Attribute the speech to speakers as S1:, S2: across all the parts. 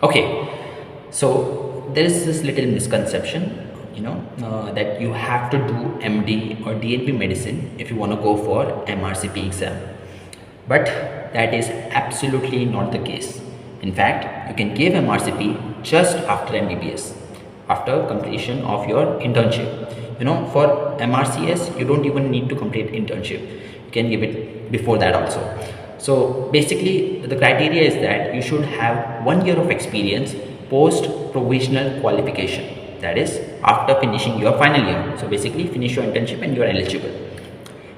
S1: Okay, so there is this little misconception, that you have to do MD or DNP medicine if you want to go for MRCP exam. But that is absolutely not the case. In fact, you can give MRCP just after MBBS, after completion of your internship. For MRCS, you don't even need to complete internship. You can give it before that also. So basically, the criteria is that you should have 1 year of experience post provisional qualification. That is after finishing your final year. So basically, finish your internship and you are eligible.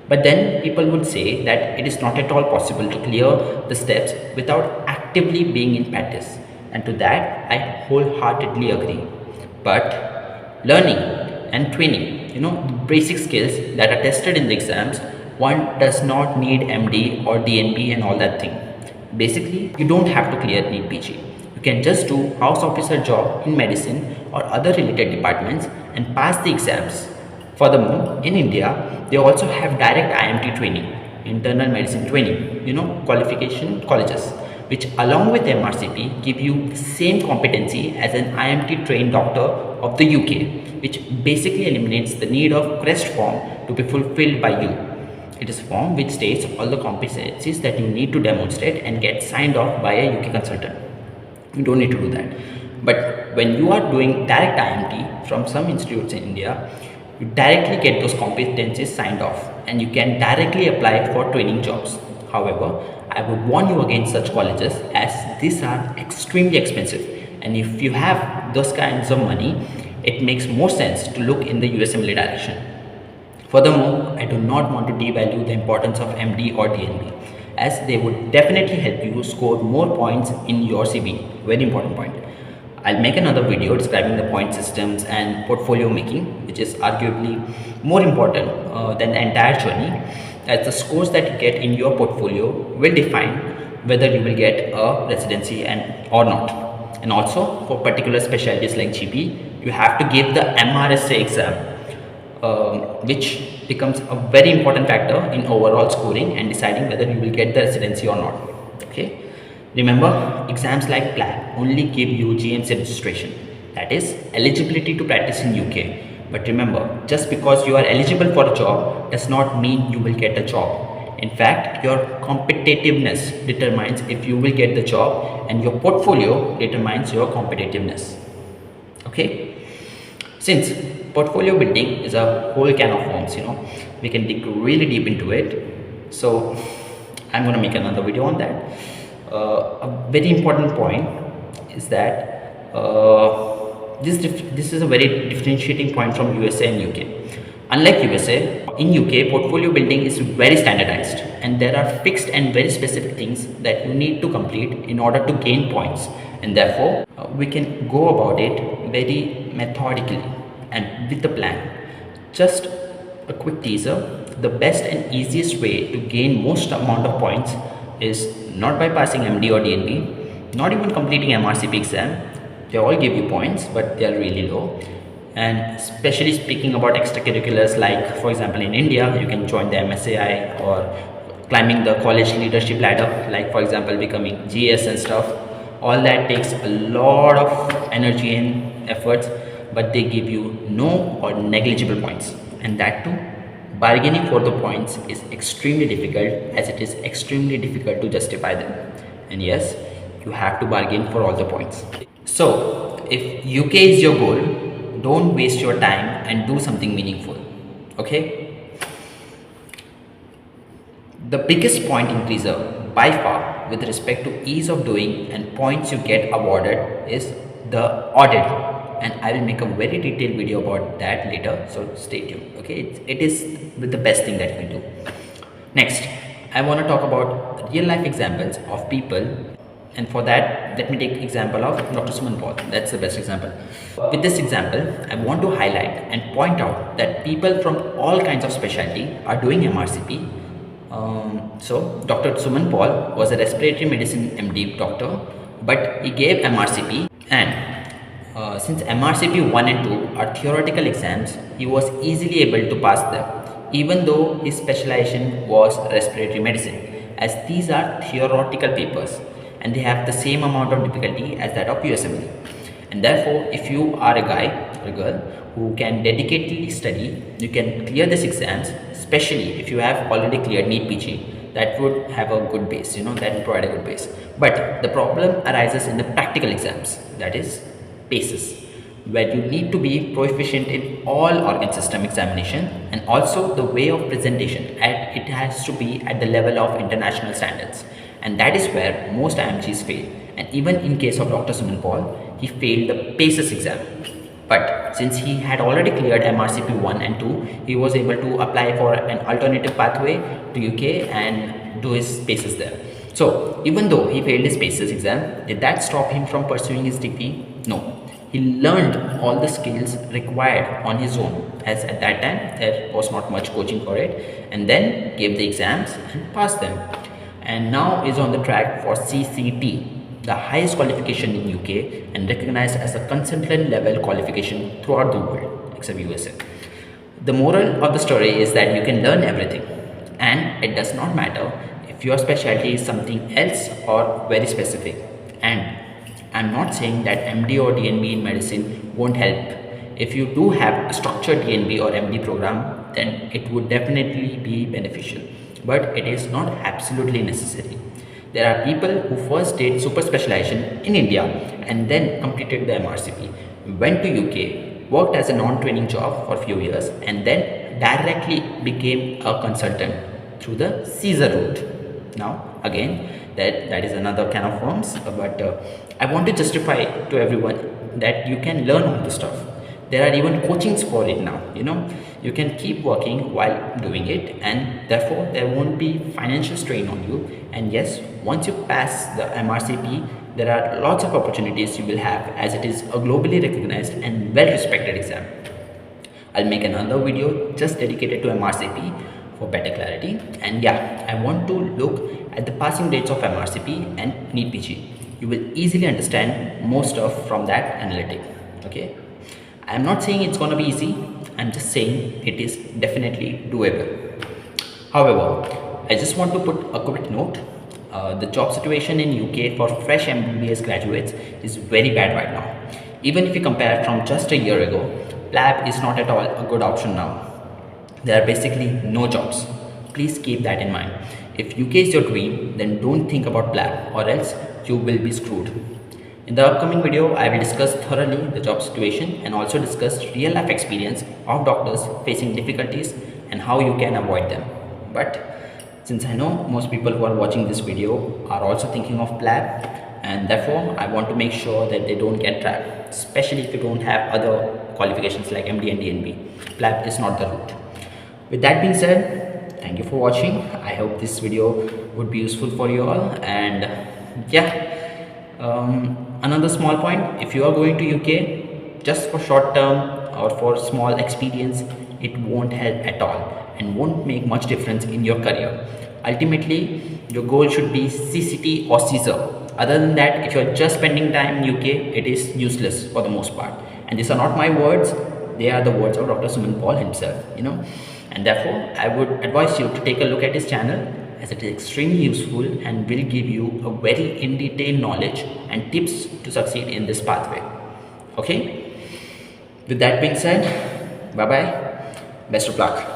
S1: But then people would say that it is not at all possible to clear the steps without actively being in practice. And to that, I wholeheartedly agree. But learning and training, basic skills that are tested in the exams, one does not need MD or DNP and all that thing. Basically, you don't have to clear NEET PG. You can just do house officer job in medicine or other related departments and pass the exams. Furthermore, in India, they also have direct IMT training, internal medicine training, qualification colleges, which along with MRCP give you the same competency as an IMT trained doctor of the UK, which basically eliminates the need of CREST form to be fulfilled by you. It is a form which states all the competencies that you need to demonstrate and get signed off by a UK consultant. You don't need to do that. But when you are doing direct IMT from some institutes in India, you directly get those competencies signed off and you can directly apply for training jobs. However, I would warn you against such colleges as these are extremely expensive, and if you have those kinds of money, it makes more sense to look in the USMLE direction. Furthermore, I do not want to devalue the importance of MD or DNB, as they would definitely help you score more points in your CV. Very important point. I'll make another video describing the point systems and portfolio making, which is arguably more important than the entire journey, as the scores that you get in your portfolio will define whether you will get a residency or not. And also for particular specialties like GP, you have to give the MRSA exam, which becomes a very important factor in overall scoring and deciding whether you will get the residency or not. Okay. Remember, exams like PLAB only give you GMC registration, that is eligibility to practice in UK. But remember, just because you are eligible for a job does not mean you will get a job. In fact, your competitiveness determines if you will get the job, and your portfolio determines your competitiveness. Okay? Since portfolio building is a whole can of worms, we can dig really deep into it. So I'm going to make another video on that. A very important point is that this is a very differentiating point from USA and UK. Unlike USA, in UK, portfolio building is very standardized, and there are fixed and very specific things that you need to complete in order to gain points, and therefore we can go about it very methodically and with a plan. Just a quick teaser: the best and easiest way to gain most amount of points is not by passing MD or DNP, not even completing MRCP exam. They all give you points, but they are really low. And especially speaking about extracurriculars, like for example in India, you can join the MSAI or climbing the college leadership ladder, like for example becoming GS and stuff. All that takes a lot of energy and efforts, but they give you no or negligible points, and that too, bargaining for the points is extremely difficult, as it is extremely difficult to justify them. And yes, you have to bargain for all the points. So if UK is your goal, don't waste your time and do something meaningful. Okay? The biggest point increaser by far with respect to ease of doing and points you get awarded is the audit, and I will make a very detailed video about that later, so stay tuned. Okay, it is the best thing that you can do. Next, I want to talk about real life examples of people, and for that let me take example of Dr. Suman Paul. That's the best example. With this example, I want to highlight and point out that people from all kinds of specialty are doing MRCP. So Dr. Suman Paul was a respiratory medicine MD doctor, but he gave MRCP, and since MRCP 1 and 2 are theoretical exams, he was easily able to pass them, even though his specialization was respiratory medicine, as these are theoretical papers. and they have the same amount of difficulty as that of USMLE. And therefore, if you are a guy or a girl who can dedicatedly study, you can clear these exams, especially if you have already cleared NEET PG. That would have a good base, that will provide a good base. But the problem arises in the practical exams, that is PACES, where you need to be proficient in all organ system examination, and also the way of presentation, and it has to be at the level of international standards. And that is where most IMGs fail. And even in case of Dr. Suman Paul, he failed the PACES exam. But since he had already cleared MRCP 1 and 2, he was able to apply for an alternative pathway to UK and do his PACES there. So even though he failed his PACES exam, did that stop him from pursuing his DP? No. He learned all the skills required on his own, as at that time there was not much coaching for it, and then gave the exams and passed them. And now is on the track for CCT, the highest qualification in UK and recognized as a consultant level qualification throughout the world except USA. The moral of the story is that you can learn everything, and it does not matter if your specialty is something else or very specific. And I'm not saying that MD or DNB in medicine won't help. If you do have a structured DNB or MD program, then it would definitely be beneficial, but it is not absolutely necessary. There are people who first did super specialization in India and then completed the MRCP, went to UK, worked as a non-training job for a few years, and then directly became a consultant through the Caesar route. Now again, that is another can of worms, but I want to justify to everyone that you can learn all this stuff. There are even coachings for it now. You can keep working while doing it, and therefore there won't be financial strain on you. And yes, once you pass the MRCP, there are lots of opportunities you will have, as it is a globally recognized and well respected exam. I'll make another video just dedicated to MRCP for better clarity. And yeah, I want to look at the passing rates of MRCP and NEET PG. You will easily understand most stuff from that analytic. Okay, I'm not saying it's gonna be easy, I'm just saying it is definitely doable. However, I just want to put a quick note. The job situation in UK for fresh MBBS graduates is very bad right now. Even if you compare from just a year ago, PLAB is not at all a good option now. There are basically no jobs. Please keep that in mind. If UK is your dream, then don't think about PLAB, or else you will be screwed. In the upcoming video, I will discuss thoroughly the job situation and also discuss real life experience of doctors facing difficulties and how you can avoid them. But since I know most people who are watching this video are also thinking of PLAB, and therefore I want to make sure that they don't get trapped, especially if you don't have other qualifications like MD and DNB. PLAB is not the route. With that being said, thank you for watching. I hope this video would be useful for you all. And yeah, another small point, if you are going to UK just for short term or for small experience, it won't help at all and won't make much difference in your career. Ultimately, your goal should be CCT or Caesar. Other than that, if you're just spending time in UK, it is useless for the most part. And these are not my words, they are the words of Dr. Suman Paul himself, And therefore, I would advise you to take a look at his channel, as it is extremely useful and will give you a very in detail knowledge and tips to succeed in this pathway. Okay, with that being said, bye bye, best of luck.